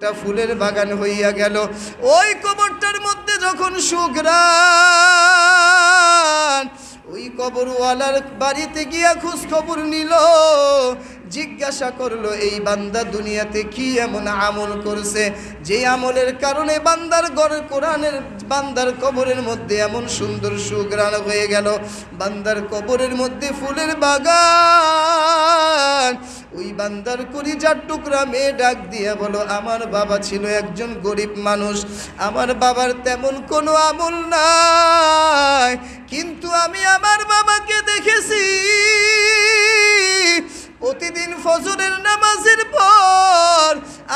একটা ফুলের বাগান হইয়া গেল। ওই কবরটার মধ্যে যখন সুঘ্রাণ, ওই কবরওয়ালার বাড়িতে গিয়া খোঁজ খবর নিল, জিজ্ঞাসা করলো এই বান্দা দুনিয়াতে কি এমন আমল করছে যে আমলের কারণে বান্দার ঘরের কোরআনের বান্দার কবরের মধ্যে এমন সুন্দর সুঘ্রাণ হয়ে গেল। বান্দার কবরের মধ্যে ফুলের বাগান। ওই বান্দার কলিজার টুকরা মেয়ে ডাক দিয়া বলো, আমার বাবা ছিল একজন গরিব মানুষ, আমার বাবার তেমন কোনো আমল নাই, কিন্তু আমি আমার বাবাকে দেখেছি প্রতিদিন ফজরের নামাজের পর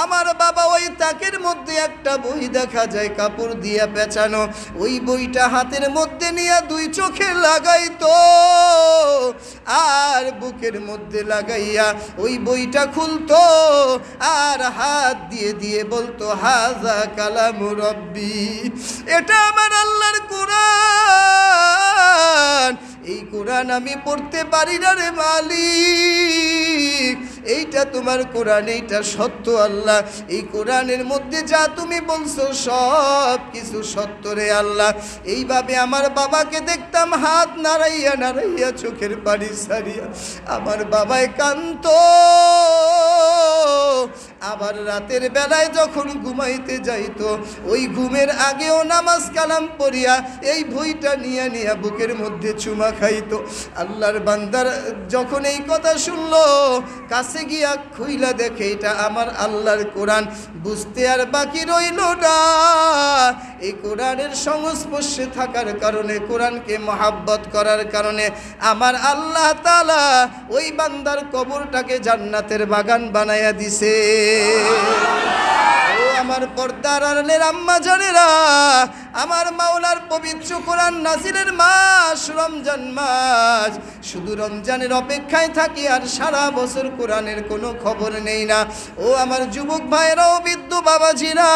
আমার বাবা ওই তাকের মধ্যে একটা বই দেখা যায় কাপড় দিয়া পেঁচানো, ওই বইটা হাতের মধ্যে নিয়ে দুই চোখে লাগাইতো আর বুকের মধ্যে লাগাইয়া ওই বইটা খুলতো আর হাত দিয়ে দিয়ে বলতো, হাযা কালামু রব্বি, এটা আমার আল্লাহর কোরআন, এই কোরআন আমি পড়তে পারি না রে মালিক, এইটা তোমার কোরআন, এইটা সত্য আল্লাহ, এই কোরআনের মধ্যে যা তুমি বলছো সব কিছু সত্য রে আল্লাহ। এইভাবে আমার বাবাকে দেখতাম হাত নাড়াইয়া নাড়াইয়া চোখের পানি ছাড়িয়া আমার বাবায় কাঁদতো। আবার রাতের বেলায় যখন ঘুমাইতে যাইতো ওই ঘুমের আগেও নামাজ কালাম পড়িয়া এই বইটা নিয়ে নিয়ে বুকের মধ্যে চুমা খাইতো। আল্লাহর বান্দার যখন এই কথা শুনলো, কাছে গিয়া খুইলা দেখে এটা আমার আল্লাহর কোরআন, বুঝতে আর বাকি রইল না। এই কোরআনের সংস্পর্শে থাকার কারণে, কোরআনকে মহাব্বত করার কারণে আমার আল্লাহ তাআলা ওই বান্দার কবরটাকে জান্নাতের বাগান বানায়া দিছে। ও আমার পর্দার আড়ালের আম্মা জানেরা, আমার মাওলার পবিত্র কোরআন নাজিলের মাস রমজান মাস, শুধু রমজানের অপেক্ষায় থাকি আর সারা বছর কোরআনের কোনো খবর নেই না। ও আমার যুবক ভাইরাও, বৃদ্ধ বাবাজিরা,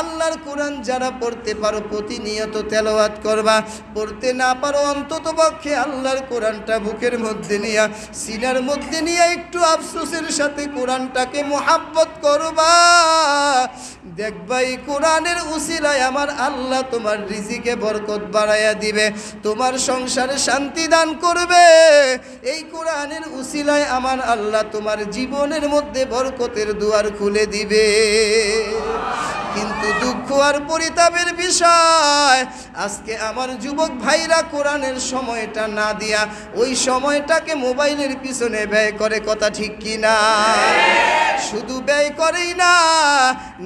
আল্লাহর কোরআন যারা পড়তে পারো প্রতিনিয়ত তেলাওয়াত করবা, পড়তে না পারো অন্তত পক্ষে আল্লাহর কোরআনটা বুকের মধ্যে নিয়া সিনার মধ্যে নিয়ে একটু আফসোসের সাথে কোরআনটাকে মোহাব্বত করবা। দেখবা এই কোরআনের উসিলায় আমার আল্লাহ তোমার রিজিকে বরকত বাড়াইয়া দিবে, তোমার সংসারে শান্তি দান করবে। এই কোরআনের উসিলায় আমার আল্লাহ তোমার জীবনের মধ্যে বরকতের দুয়ার খুলে দিবে। কিন্তু দুঃখ আর পরিতাপের বিষয়, আজকে আমার যুবক ভাইরা কোরআনের সময়টা না দিয়া ওই সময়টাকে মোবাইলের পিছনে ব্যয় করে, কথা ঠিক কি না? শুধু ব্যয় করেই না,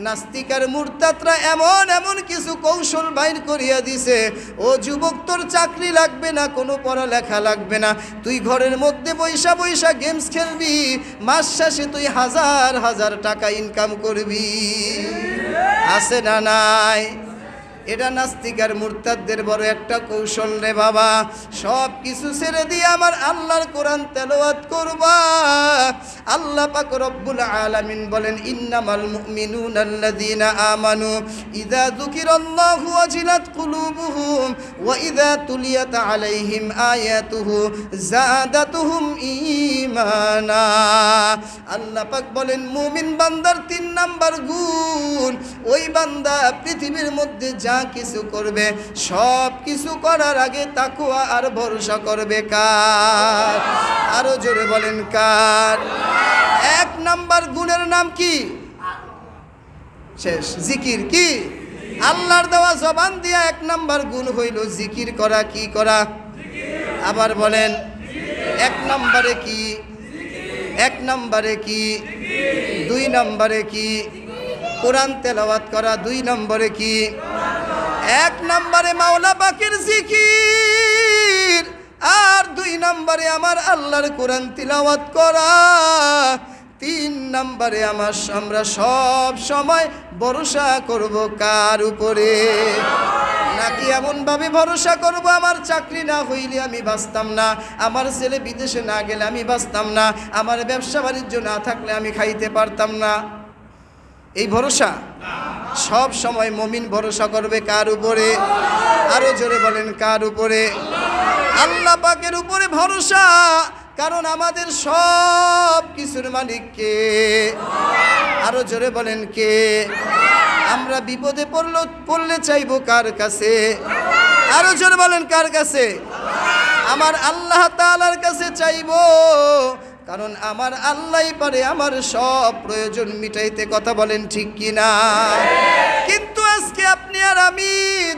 নাস্তিকার মুরতাদরা এমন এমন কিছু কৌশল বাইর করিয়া দিছে, ও যুবক তোর চাকরি লাগবে না, কোনো পড়ালেখা লাগবে না, তুই ঘরের মধ্যে বৈশা বৈশা গেমস খেলবি, মাস শেষে তুই হাজার হাজার টাকা ইনকাম করবি। আছে না নাই? এটা নাস্তিকার মুরতাদদের বড় একটা কৌশল রে বাবা। সব কিছু ছেড়ে দিয়ে আমার আল্লাহর কোরআন তেলাওয়াত করবা। আল্লাহ পাক রব্বুল আলামিন বলেন, ইন্নামাল মুমিনুনা আল্লাযীনা আমানু ইযা যুকিরাল্লাহু ওয়াজিলাত কুলুবুহুম ওয়া ইযা তুলিয়াত আলাইহিম আয়াতুহু যাদাতুহুম ঈমানা। আল্লাহ পাক বলেন, মুমিন বান্দার 3 নাম্বার গুণ, ওই বান্দা পৃথিবীর মধ্যে যা কিছু করবে সব কিছু করার আগে তাকওয়া আর ভরসা করবে কার? আরো জোরে বলেন কার? 1 নাম্বার গুণের নাম কি? শেষ, জিকির। কি? আল্লাহর দেওয়া জবান দিয়া 1 নাম্বার গুণ হইল জিকির করা। কি করা? আবার বলেন, 1 নম্বরে কি? 1 নম্বরে কি? 2 নম্বরে কি? কোরআন তেলাওয়াত করা। 2 নম্বরে কি? 1 নম্বরে মাওলা পাকের জিকির, আর 2 নম্বরে আমার আল্লাহর কোরআন তিলাওয়াত করা। 3 নম্বরে আমরা সব সময় ভরসা করব কার উপরে? নাকি এমনভাবে ভরসা করব, আমার চাকরি না হইলে আমি বাঁচতাম না, আমার ছেলে বিদেশে না গেলে আমি বাঁচতাম না, আমার ব্যবসা বাণিজ্য না থাকলে আমি খাইতে পারতাম না। এই ভরসা সব সময় মুমিন ভরসা করবে কার উপরে? আরো জোরে বলেন, কার উপরে? আল্লাহ পাকের উপরে ভরসা। কারণ আমাদের সব কিছুর মালিক কে? আরো জোরে বলেন কে? আমরা বিপদে পড়লে চাইবো কার কাছে? আরো জোরে বলেন কার কাছে? আমার আল্লাহ তাআলার কাছে চাইবো, কারণ আমার আল্লাহই পারে আমার সব প্রয়োজন মিটাইতে। কথা বলেন ঠিক কিনা? কিন্তু আজকে আপনি আর আমি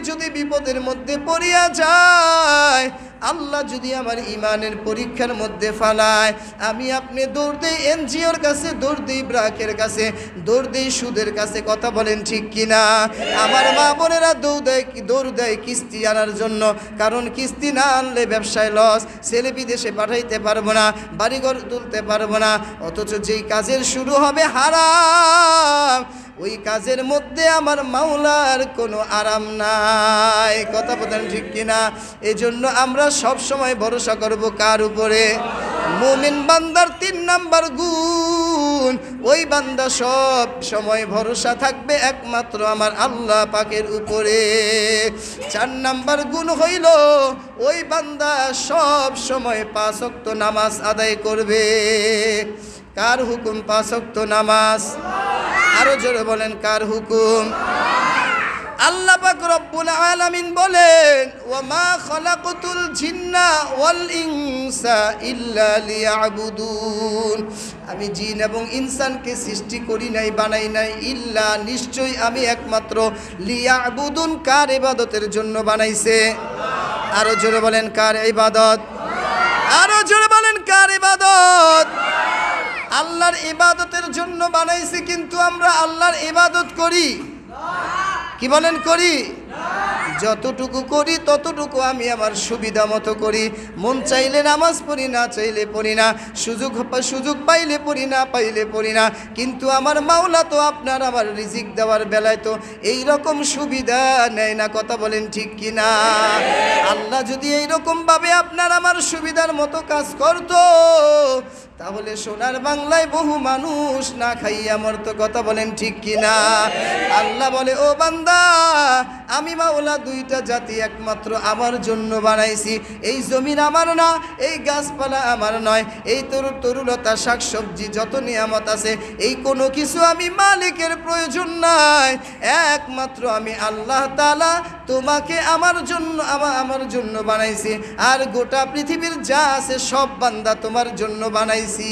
যদি বিপদের মধ্যে পড়িয়া যায়, আল্লাহ যদি আমার ইমানের পরীক্ষার মধ্যে ফালায়, আমি আপনি দৌড় দেই এনজিওর কাছে, দৌড় দেই ব্রাকের কাছে, দৌড় দেই সুদের কাছে। কথা বলেন ঠিক কিনা? আমার মা বোনেরা দৌড় দেয় কিস্তি আনার জন্য, কারণ কিস্তি না আনলে ব্যবসায় লস, ছেলে বিদেশে পাঠাইতে পারবো না, বাড়িঘর তুলতে পারবো না। অথচ যেই কাজের শুরু হবে হারাম, ওই কাজের মধ্যে আমার মাওলার কোনো আরাম নাই। কথা বলেন ঠিক কিনা? এই জন্য আমরা সব সময় ভরসা করব কার উপরে? মুমিন বান্দার 3 নাম্বার গুণ, ওই বান্দা সব সময় ভরসা থাকবে একমাত্র আমার আল্লাহ পাকের উপরে। 4 নাম্বার গুণ হইল, ওই বান্দা সব সময় 5 ওয়াক্ত নামাজ আদায় করবে। কার হুকুম 5 ওয়াক্ত নামাজ? আরো জোরে বলেন কার হুকুম? আল্লাহ পাক রব্বুল আলামিন বলেন, ওয়া মা খালাকতুল জিন্না ওয়াল ইনসা ইল্লা লিয়াবুদুন। আমি জিন এবং ইনসানকে সৃষ্টি করি নাই, বানাই নাই, ইল্লা নিশ্চয়ই আমি একমাত্র লিয়াবুদুন, কার ইবাদতের জন্য বানাইছে? আরো জোরে বলেন কার ইবাদত? আরো জোরে বলেন কার ইবাদত? আল্লাহর ইবাদতের জন্য বানাইছে, কিন্তু আমরা আল্লাহর ইবাদত করি? কি বলেন করি? যতটুকু করি ততটুকু আমি আমার সুবিধা মতো করি। মন চাইলে নামাজ পড়ি, না চাইলে পড়ি না, সুযোগ পাইলে পড়ি, না পাইলে পড়ি না। কিন্তু আমার মাওলা তো আপনার আমার রিজিক দেওয়ার বেলায় তো এই রকম সুবিধা নেয় না। কথা বলেন ঠিক কিনা? আল্লাহ যদি এইরকম ভাবে আপনার আমার সুবিধার মতো কাজ করতো, তাহলে সোনার বাংলায় বহু মানুষ না খাইয়া মরতো। কথা বলেন ঠিক কিনা? আল্লাহ বলে, ও বান্দা, আমি মাওলা 2টা জাতি একমাত্র আমার জন্য বানাইছি। এই জমিন আমার না, এই গাছপালা আমার নয়, এই তরুলতা শাকসবজি যত নিয়ামত আছে, এই কোনো কিছু আমি মালিকের প্রয়োজন নাই। একমাত্র আমি আল্লাহ তাআলা তোমাকে আমার জন্য বানাইছি, আর গোটা পৃথিবীর যা আছে সব বান্দা তোমার জন্য বানাইছি।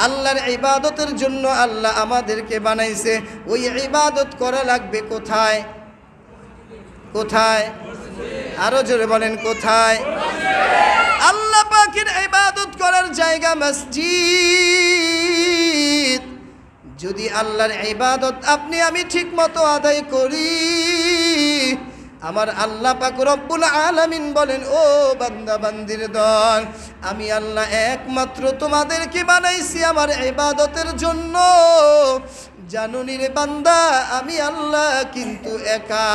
আল্লাহর ইবাদতের জন্য আল্লাহ আমাদেরকে বানাইছে। ওই ইবাদত করা লাগবে কোথায়? কোথায়? আরো জোরে বলেন কোথায়? আল্লাহ পাকের ইবাদত করার জায়গা মসজিদ। যদি আল্লাহর ইবাদত আপনি আমি ঠিক মতো আদায় করি, আমার আল্লাহ পাক রব্বুল আলামিন বলেন, ও বান্দা বান্দির দল, আমি আল্লাহ একমাত্র তোমাদেরকে বানাইছি আমার ইবাদতের জন্য। জানুনি রে বান্দা, আমি আল্লাহ কিন্তু একা।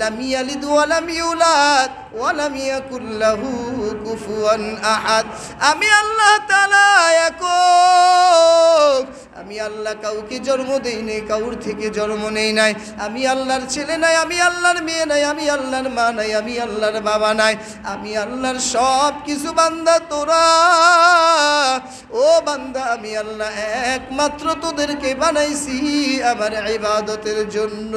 লাম ইয়ালিদ ওয়া লাম ইউলাদ ওয়া লাম ইয়াকুল লাহু কুফুয়ান আহাদ। আমি আল্লাহ তাআলা একক। আমি আল্লাহ কাউকে জন্ম দেই নাই, কাউর থেকে জন্ম নেই নাই। আমি আল্লাহর ছেলে নাই, আমি আল্লাহর মেয়ে নাই, আমি আল্লাহর মা নাই, আমি আল্লাহর বাবা নাই। আমি আল্লাহর সব কিছু। বান্দা তোরা, ও বান্দা, আমি আল্লাহ একমাত্র তোদেরকে বানাইছি আমার ইবাদতের জন্য।